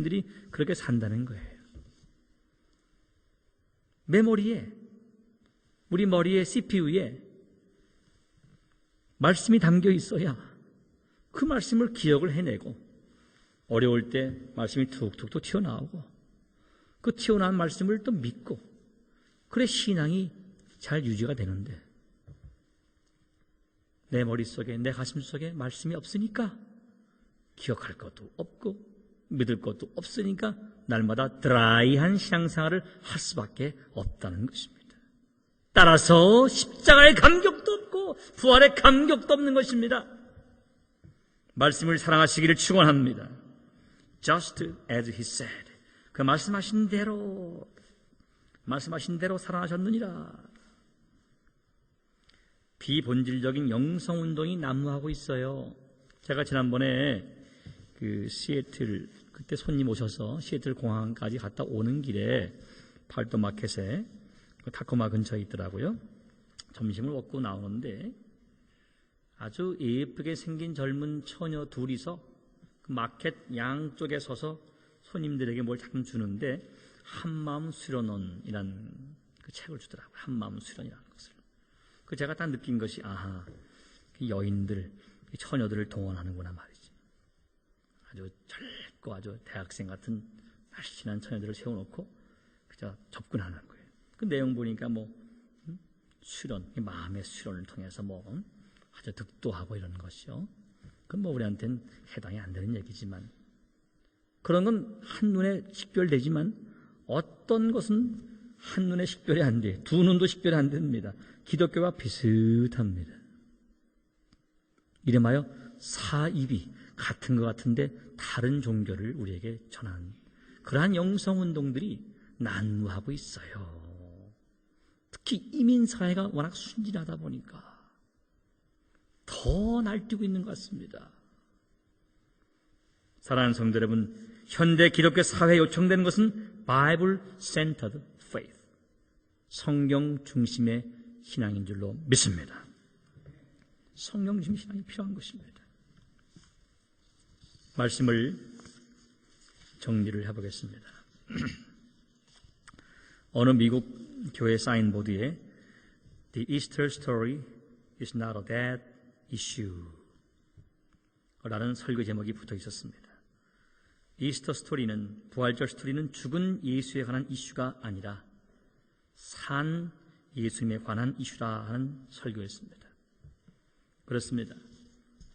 들이 그렇게 산다는 거예요. 메모리에, 우리 머리의 CPU에 말씀이 담겨 있어야 그 말씀을 기억을 해내고 어려울 때 말씀이 툭툭 또 튀어나오고 그 튀어나온 말씀을 또 믿고 그래 신앙이 잘 유지가 되는데 내 머릿속에 내 가슴속에 말씀이 없으니까 기억할 것도 없고 믿을 것도 없으니까 날마다 드라이한 신앙생활을 할 수밖에 없다는 것입니다. 따라서 십자가의 감격도 없고 부활의 감격도 없는 것입니다. 말씀을 사랑하시기를 축원합니다. Just as he said. 그 말씀하신 대로 사랑하셨느니라. 비본질적인 영성운동이 난무하고 있어요. 제가 지난번에 그 시애틀 그때 손님 오셔서 시애틀 공항까지 갔다 오는 길에 팔도 마켓에 타코마 근처에 있더라고요. 점심을 먹고 나오는데 아주 예쁘게 생긴 젊은 처녀 둘이서 그 마켓 양쪽에 서서 손님들에게 뭘 자꾸 주는데 한마음 수련원이라는 그 책을 주더라고요. 한마음 수련이라는 것을. 그 제가 딱 느낀 것이 아하, 그 여인들, 처녀들을 동원하는구나 말이지. 아주 젊고 아주 대학생 같은 날씬한 처녀들을 세워놓고 그저 접근하는 거예요. 그 내용 보니까 수련, 마음의 수련을 통해서 아주 득도하고 이런 것이요. 그건 우리한테는 해당이 안 되는 얘기지만 그런 건 한눈에 식별되지만 어떤 것은 한눈에 식별이 안 돼. 두 눈도 식별이 안 됩니다. 기독교와 비슷합니다. 이름하여 사입이 같은 것 같은데 다른 종교를 우리에게 전하는 그러한 영성운동들이 난무하고 있어요. 특히 이민사회가 워낙 순진하다 보니까 더 날뛰고 있는 것 같습니다. 사랑하는 성도 여러분, 현대 기독교 사회에 요청되는 것은 Bible Centered Faith, 성경 중심의 신앙인 줄로 믿습니다. 성경 중심 신앙이 필요한 것입니다. 말씀을 정리를 해보겠습니다. 어느 미국 교회 사인보드에 The Easter story is not a dead issue 라는 설교 제목이 붙어 있었습니다. 이스터 스토리는, 부활절 스토리는 죽은 예수에 관한 이슈가 아니라 산 예수님에 관한 이슈라 하는 설교였습니다. 그렇습니다.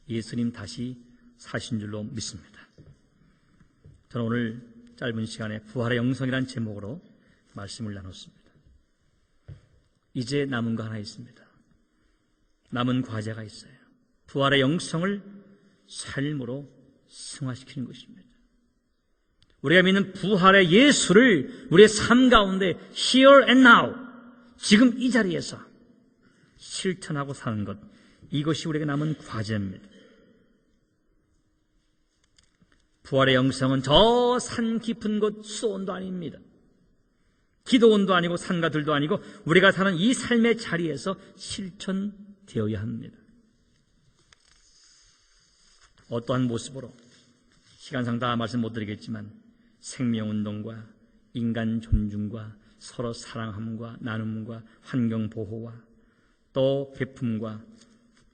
예수님 다시 사신 줄로 믿습니다. 저는 오늘 짧은 시간에 부활의 영성이라는 제목으로 말씀을 나눴습니다. 이제 남은 거 하나 있습니다. 남은 과제가 있어요. 부활의 영성을 삶으로 승화시키는 것입니다. 우리가 믿는 부활의 예수를 우리의 삶 가운데 here and now, 지금 이 자리에서 실천하고 사는 것, 이것이 우리에게 남은 과제입니다. 부활의 영성은 저 산 깊은 곳 수온도 아닙니다. 기도원도 아니고 산가들도 아니고 우리가 사는 이 삶의 자리에서 실천되어야 합니다. 어떠한 모습으로 시간상 다 말씀 못 드리겠지만 생명운동과 인간 존중과 서로 사랑함과 나눔과 환경보호와 또 베품과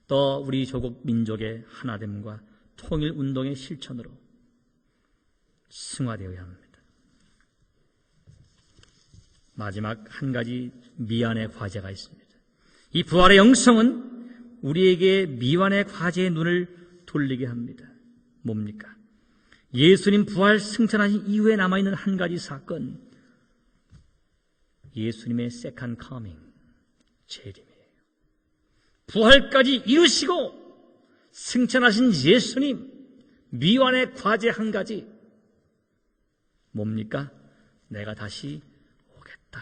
또 우리 조국 민족의 하나됨과 통일운동의 실천으로 승화되어야 합니다. 마지막 한 가지 미완의 과제가 있습니다. 이 부활의 영성은 우리에게 미완의 과제의 눈을 돌리게 합니다. 뭡니까? 예수님 부활 승천하신 이후에 남아있는 한 가지 사건, 예수님의 second coming, 재림이에요. 부활까지 이루시고 승천하신 예수님, 미완의 과제 한 가지, 뭡니까? 내가 다시 오겠다.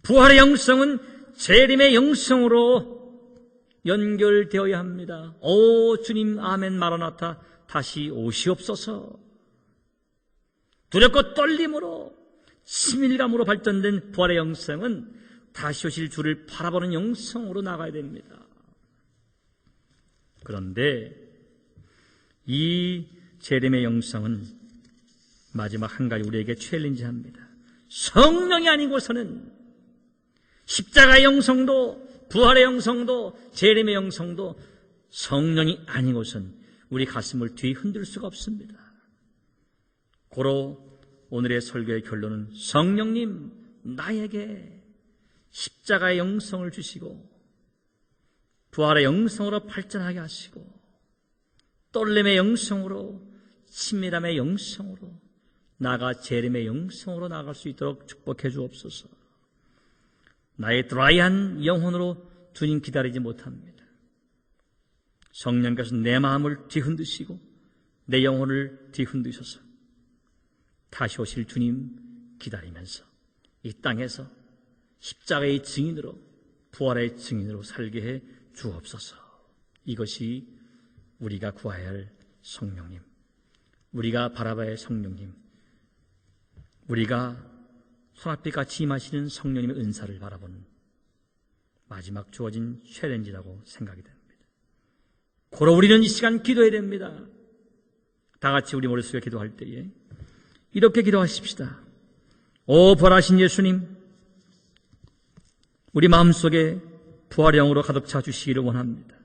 부활의 영성은 재림의 영성으로 연결되어야 합니다. 오 주님 아멘 마라나타, 다시 오시옵소서. 두렵고 떨림으로 치밀감으로 발전된 부활의 영성은 다시 오실 주를 바라보는 영성으로 나가야 됩니다. 그런데 이 재림의 영성은 마지막 한 가지 우리에게 챌린지합니다. 성령이 아니고서는 십자가의 영성도, 부활의 영성도, 재림의 영성도 성령이 아니고선 우리 가슴을 뒤흔들 수가 없습니다. 고로 오늘의 설교의 결론은 성령님 나에게 십자가의 영성을 주시고 부활의 영성으로 발전하게 하시고 떨림의 영성으로, 친밀함의 영성으로, 나아가 재림의 영성으로 나아갈 수 있도록 축복해 주옵소서. 나의 드라이한 영혼으로 주님 기다리지 못합니다. 성령께서 내 마음을 뒤흔드시고 내 영혼을 뒤흔드셔서 다시 오실 주님 기다리면서 이 땅에서 십자가의 증인으로, 부활의 증인으로 살게 해 주옵소서. 이것이 우리가 구해야 할 성령님, 우리가 바라봐야 할 성령님, 우리가 손앞에 같이 임하시는 성령님의 은사를 바라보는 마지막 주어진 챌린지라고 생각이 됩니다. 고로 우리는 이 시간 기도해야 됩니다. 다 같이 우리 머릿속에 기도할 때에 이렇게 기도하십시다. 오 부활하신 예수님, 우리 마음속에 부활의 영으로 가득 차 주시기를 원합니다.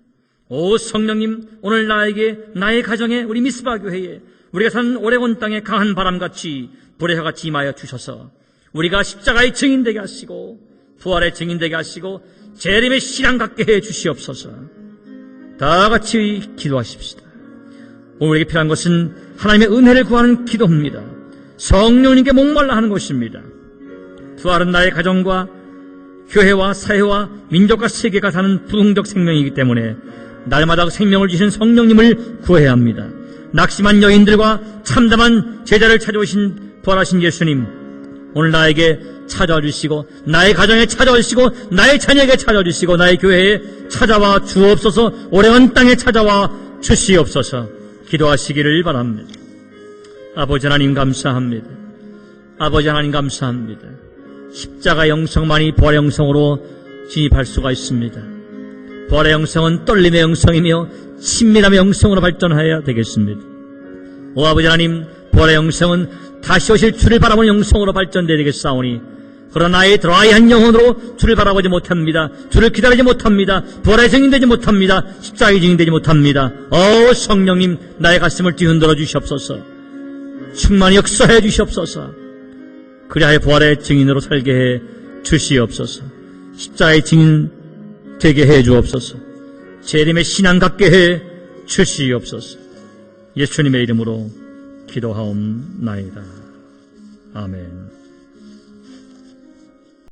오 성령님, 오늘 나에게, 나의 가정에, 우리 미스바 교회에, 우리가 사는 오레곤 땅에 강한 바람같이 불의 혀같이 임하여 주셔서 우리가 십자가의 증인되게 하시고 부활의 증인되게 하시고 재림의 신앙 갖게 해 주시옵소서. 다 같이 기도하십시다. 오늘 우리에게 필요한 것은 하나님의 은혜를 구하는 기도입니다. 성령님께 목말라 하는 것입니다. 부활은 나의 가정과 교회와 사회와 민족과 세계가 사는 부흥적 생명이기 때문에 날마다 생명을 주신 성령님을 구해야 합니다. 낙심한 여인들과 참담한 제자를 찾아오신 부활하신 예수님, 오늘 나에게 찾아와 주시고 나의 가정에 찾아와 주시고 나의 자녀에게 찾아와 주시고 나의 교회에 찾아와 주옵소서. 오래온 땅에 찾아와 주시옵소서. 기도하시기를 바랍니다. 아버지 하나님 감사합니다. 아버지 하나님 감사합니다. 십자가 영성만이 부활의 영성으로 진입할 수가 있습니다. 부활의 영성은 떨림의 영성이며 친밀함의 영성으로 발전해야 되겠습니다. 오 아버지 하나님, 부활의 영성은 다시 오실 주를 바라보는 영성으로 발전되어야 되겠사오니 그러나 나의 드라이한 영혼으로 주를 바라보지 못합니다. 주를 기다리지 못합니다. 부활의 증인되지 못합니다. 십자가의 증인되지 못합니다. 오 성령님, 나의 가슴을 뒤흔들어 주시옵소서. 충만히 역사해 주시옵소서. 그리하여 부활의 증인으로 살게 해 주시옵소서. 십자가의 증인 되게 해 주옵소서. 재림의 신앙 갖게 해 주시옵소서. 예수님의 이름으로 기도하옵나이다. 아멘.